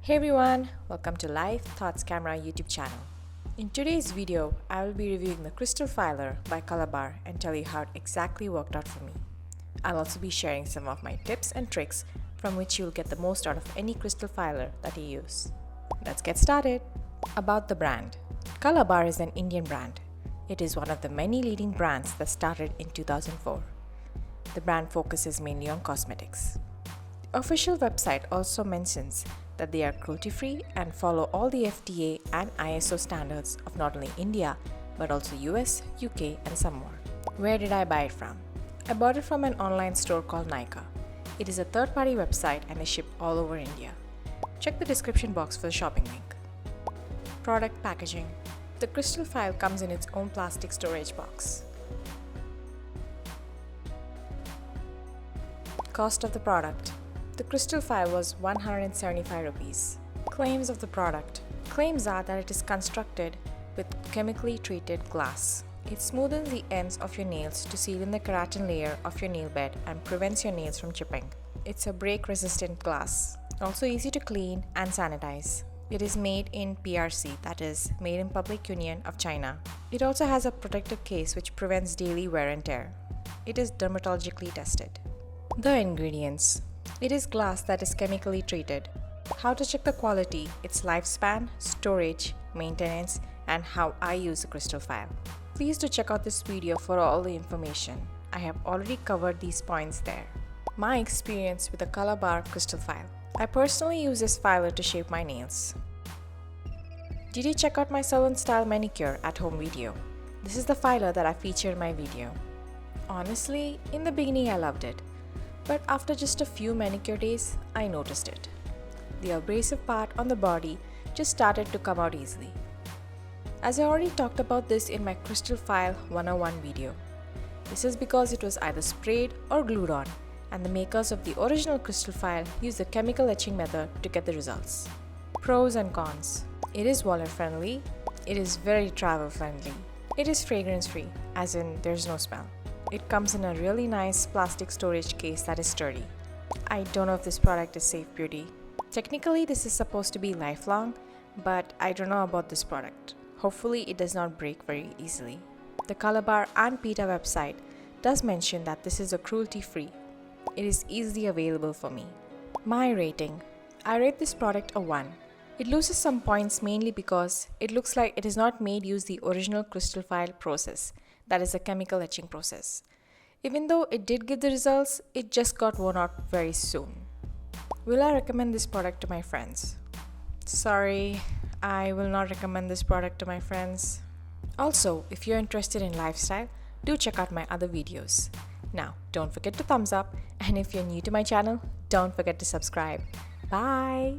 Hey everyone, welcome to LifeThoughtsCamera YouTube channel. In today's video, I will be reviewing the crystal filer by Colorbar and tell you how it exactly worked out for me. I'll also be sharing some of my tips and tricks from which you'll get the most out of any crystal filer that you use. Let's get started. About the brand. Colorbar is an Indian brand. It is one of the many leading brands that started in 2004. The brand focuses mainly on cosmetics. The official website also mentions that they are cruelty-free and follow all the FDA and ISO standards of not only India but also US, UK and some more. Where did I buy it from? I bought it from an online store called Nykaa. It is a third-party website and is shipped all over India. Check the description box for the shopping link. Product packaging. The crystal file comes in its own plastic storage box. Cost of the product. The crystal file was 175 rupees. Claims of the product. Claims are that it is constructed with chemically treated glass. It smoothens the ends of your nails to seal in the keratin layer of your nail bed and prevents your nails from chipping. It's a break-resistant glass. Also easy to clean and sanitize. It is made in PRC, that is, Made in Public Union of China. It also has a protective case which prevents daily wear and tear. It is dermatologically tested. The ingredients. It is glass that is chemically treated. How to check the quality, its lifespan, storage, maintenance, and how I use the crystal file. Please do check out this video for all the information. I have already covered these points there. My experience with the Colorbar crystal file. I personally use this filer to shape my nails. Did you check out my salon style manicure at home video? This is the filer that I featured in my video. Honestly, in the beginning I loved it. But after just a few manicure days, I noticed it. The abrasive part on the body just started to come out easily. As I already talked about this in my Crystal File 101 video. This is because it was either sprayed or glued on, and the makers of the original Crystal File used the chemical etching method to get the results. Pros and cons. It is wallet friendly. It is very travel friendly. It is fragrance free, as in there's no smell. It comes in a really nice plastic storage case that is sturdy. I don't know if this product is safe beauty. Technically this is supposed to be lifelong, but I don't know about this product. Hopefully it does not break very easily. The Colorbar and PETA website does mention that this is a cruelty free. It is easily available for me. My rating. I rate this product a 1. It loses some points mainly because it looks like it is not made use the original crystal file process. That is a chemical etching process. Even though it did give the results, it just got worn out very soon. Will I recommend this product to my friends? Sorry, I will not recommend this product to my friends. Also, if you're interested in lifestyle, do check out my other videos. Now, don't forget to thumbs up, and if you're new to my channel, don't forget to subscribe. Bye!